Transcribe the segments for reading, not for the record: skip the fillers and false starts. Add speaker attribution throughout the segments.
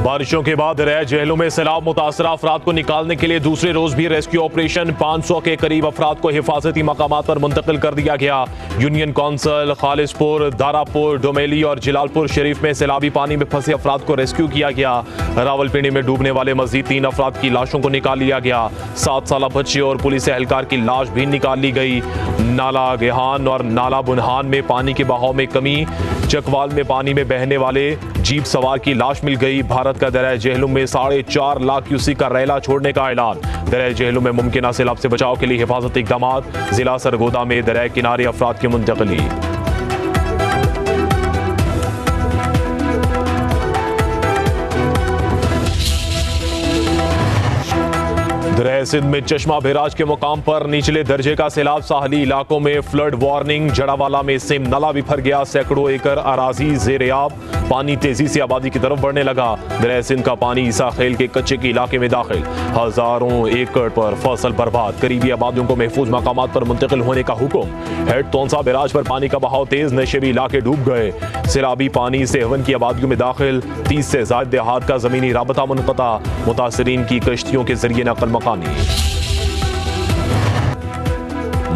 Speaker 1: बारिशों के बाद दरिया जेहलम में सैलाब मुतासरा अफराद को निकालने के लिए दूसरे रोज भी रेस्क्यू ऑपरेशन। 500 के करीब अफराद को हिफाजती मकामात पर मुंतकिल कर दिया गया। यूनियन कौंसल, खालिसपुर, दारापुर, डोमेली और जलालपुर शरीफ में सैलाबी पानी में फंसे अफराद को रेस्क्यू किया गया। रावलपिंडी में डूबने वाले मजीद 3 अफराद की लाशों को निकाल लिया गया। 7 साला बच्चे और पुलिस एहलकार की लाश भी निकाल ली गई। नाला गेहान और नाला बुनहान में पानी के बहाव में कमी। चकवाल में पानी में बहने वाले जीप सवार की लाश मिल गई। भारत का दरिया जेहलम में 4.5 लाख क्यूसेक का रैला छोड़ने का ऐलान। दरिया जेहलम में मुमकिन सैलाब से बचाव के लिए हिफाजती इक़दाम। जिला सरगोदा में दरिया किनारे अफराद की मुंतकिली। दरिया सिंध में चश्मा बैराज के मुकाम पर निचले दर्जे का सैलाब। साहली इलाकों में फ्लड वार्निंग। जड़ावाला में सिम नाला भी भर गया। सैकड़ों एकड़ अराजी ज़ेर-ए-आब। पानी तेजी से आबादी की तरफ बढ़ने लगा। दरिया सिंध का पानी ईसा खेल के कच्चे के इलाके में दाखिल। हजारों एकड़ पर फसल बर्बाद। करीबी आबादियों को महफूज मकामात पर मुंतकिल होने का हुक्म। हेड तोंसा बैराज पर पानी का बहाव तेज। नशेबी इलाके डूब गए। सैलाबी पानी सेहवन की आबादियों में दाखिल। 30 से ज्यादा देहात का जमीनी राबता मुनक़ता। मुतासरीन की कश्तियों के जरिए नकल मकानी।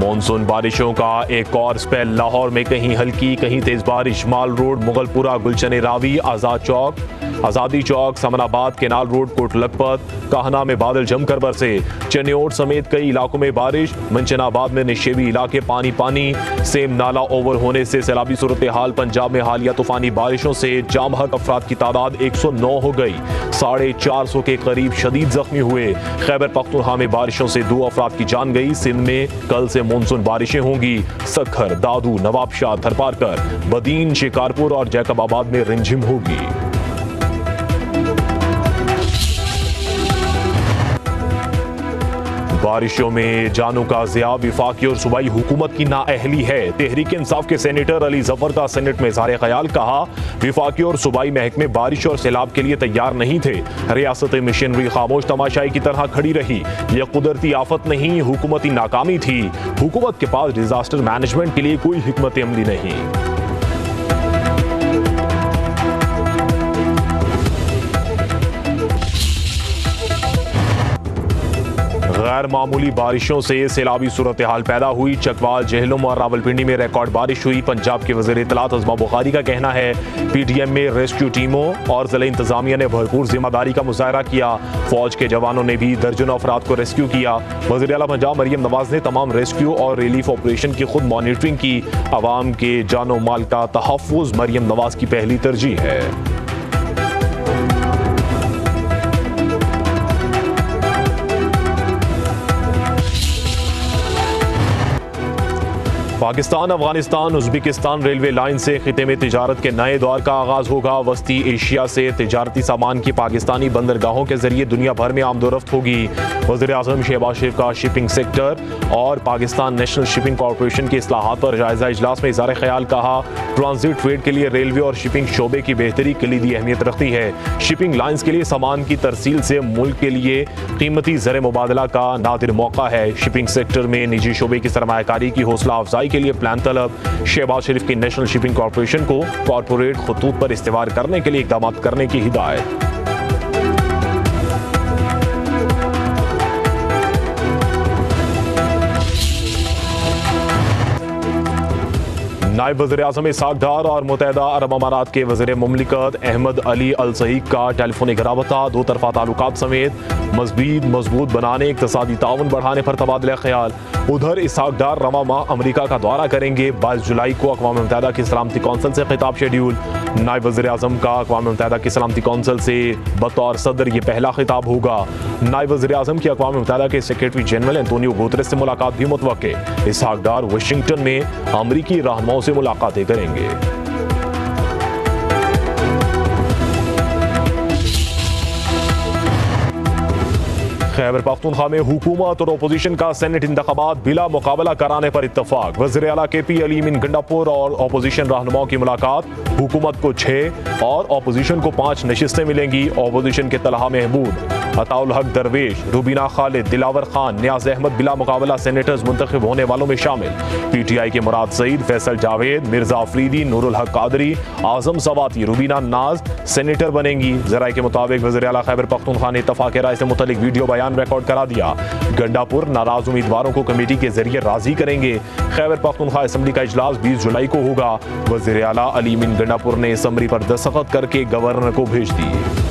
Speaker 1: मॉनसून बारिशों का एक और स्पेल। लाहौर में कहीं हल्की कहीं तेज बारिश। Mall Road, Mughalpura, Gulshan Ravi, Azad Chowk, Azadi Chowk, Samanabad, Canal Road, Kot Lakhpat, Kahna में बादल जमकर बरसे। चनियोट समेत कई इलाकों में बारिश। मंचनाबाद में निशेबी इलाके पानी पानी। सेम नाला ओवर होने से सैलाबी सूरत हाल। पंजाब में हालिया तूफानी बारिशों से जाम हक अफराद की तादाद 109 हो गई। 450 के करीब शदीद जख्मी हुए। खैबर पख्तूनख्वा में बारिशों से 2 अफराद की जान गई। सिंध में कल से मानसून बारिशें होंगी। सखर, दादू, नवाबशाह, थरपारकर, बदीन, शिकारपुर और जैकबाबाद में रिमझिम होगी। बारिशों में जानों का ज़िया। विफाकी और सूबाई हुकूमत की नाअहली है। तहरीक इंसाफ के सेनेटर अली जफर का सेनेट में इज़हार ख्याल। कहा, विफाकी और सूबाई महकमे बारिश और सैलाब के लिए तैयार नहीं थे। रियासती मशीनरी खामोश तमाशाई की तरह खड़ी रही। यह कुदरती आफत नहीं, हुकूमती नाकामी थी। हुकूमत के पास डिजास्टर मैनेजमेंट के लिए कोई हिकमत अमली नहीं। गैर मामूली बारिशों से सैलाबी सूरत हाल पैदा हुई। चकवाल, जेहलम और रावलपिंडी में रिकॉर्ड बारिश हुई। पंजाब के वज़ीर इत्तलात अज़मा बुखारी का कहना है, PTM में रेस्क्यू टीमों और ज़िला इंतजामिया ने भरपूर जिम्मेदारी का मुजाहरा किया। फौज के जवानों ने भी दर्जनों अफराद को रेस्क्यू किया। वज़ीर आला पंजाब मरियम नवाज ने तमाम रेस्क्यू और रिलीफ ऑपरेशन की खुद मॉनिटरिंग की। अवाम के जानो माल का तहफ़्फ़ुज़ मरियम नवाज की पहली तरजीह है। Pakistan, Afghanistan, Uzbekistan railway line से खिते में तिजारत के नए दौर का आगाज होगा। वस्ती एशिया से तिजारती सामान की पाकिस्तानी बंदरगाहों के जरिए दुनिया भर में आमदोरफ्त होगी। वज़ीर आज़म शहबाज शरीफ का शिपिंग सेक्टर और पाकिस्तान नेशनल शिपिंग कॉरपोरेशन की इस्लाहात पर जायजा इजलास में इज़हार ख्याल। कहा, ट्रांजिट ट्रेड के लिए रेलवे और शिपिंग शोबे की बेहतरी कलीदी अहमियत रखती है। शिपिंग लाइन्स के लिए सामान की तरसील से मुल्क के लिए कीमती ज़र मुबादला का नादिर मौका है। शिपिंग सेक्टर में निजी शोबे की सरमायाकारी की हौसला अफजाई के लिए प्लान तलब। शहबाज शरीफ की नेशनल शिपिंग कॉरपोरेशन को कॉरपोरेट खतूत पर इस्तेमाल करने के लिए इक़दाम करने की हिदायत। नायब वज़ीर आज़म इसहाक़ डार और मुत्तहिदा अरब अमारात के वज़ीर मुमलिकत अहमद अली अल सईद का टेलीफोनिक राबता। 2 तरफ़ा ताल्लुकात समेत मज़ीद मजबूत बनाने, इक़्तिसादी ताउन बढ़ाने पर तबादला ख्याल। उधर इसहाक़ डार रवा माह अमरीका का दौरा करेंगे। 22 जुलाई को अक़वाम मुत्तहिदा की सलामती कौंसिल से खिताब शेड्यूल। नायब वज़ीर आज़म का अक़वाम मुत्तहिदा की सलामती कौंसिल से बतौर सदर ये पहला खिताब होगा। नायब वज़ीर आज़म की अक़वाम मुत्तहिदा के सेक्रेटरी जनरल एंटोनियो गुतरेस से मुलाकात भी मुतवक्के। इसहाक़ डार वाशिंगटन में अमरीकी रहनुमाओं से मुलाकातें करेंगे। खैबर पख्तूनख्वा में हुकूमत और अपोजिशन का सेनेट इंतखाबात बिला मुकाबला कराने पर इत्तफाक। वज़ीर आला KP अलीमीन गंडापुर और अपोजिशन रहनुमाओं की मुलाकात। हुकूमत को 6 और अपोजिशन को 5 नशिस्तें मिलेंगी। अपोजिशन के तलहा महमूद, अताउल हक दरवेश, रुबीना खालिद, दिलावर खान, नियाज अहमद बिला मुकाबला सेनेटर्स मुंतखब होने वालों में शामिल। PTI के मुराद सईद, फैसल जावेद, मिर्जा अफरीदी, नूरुल हक कादरी, आजम सवाती, रुबीना नाज सेनेटर बनेंगी। जराये के मुताबिक वज़ीर आला खैबर पख्तूनख्वा ने इत्तफाक राय से मुतल्लिक वीडियो बयान रिकॉर्ड करा दिया। गंडापुर नाराज उम्मीदवारों को कमेटी के जरिए राजी करेंगे। खैबर पख्तूनख्वा असम्बली का इजलास 20 जुलाई को होगा। वज़ीर आला अलीमीन गंडापुर ने असम्बली पर दस्तखत करके गवर्नर को भेज दिए।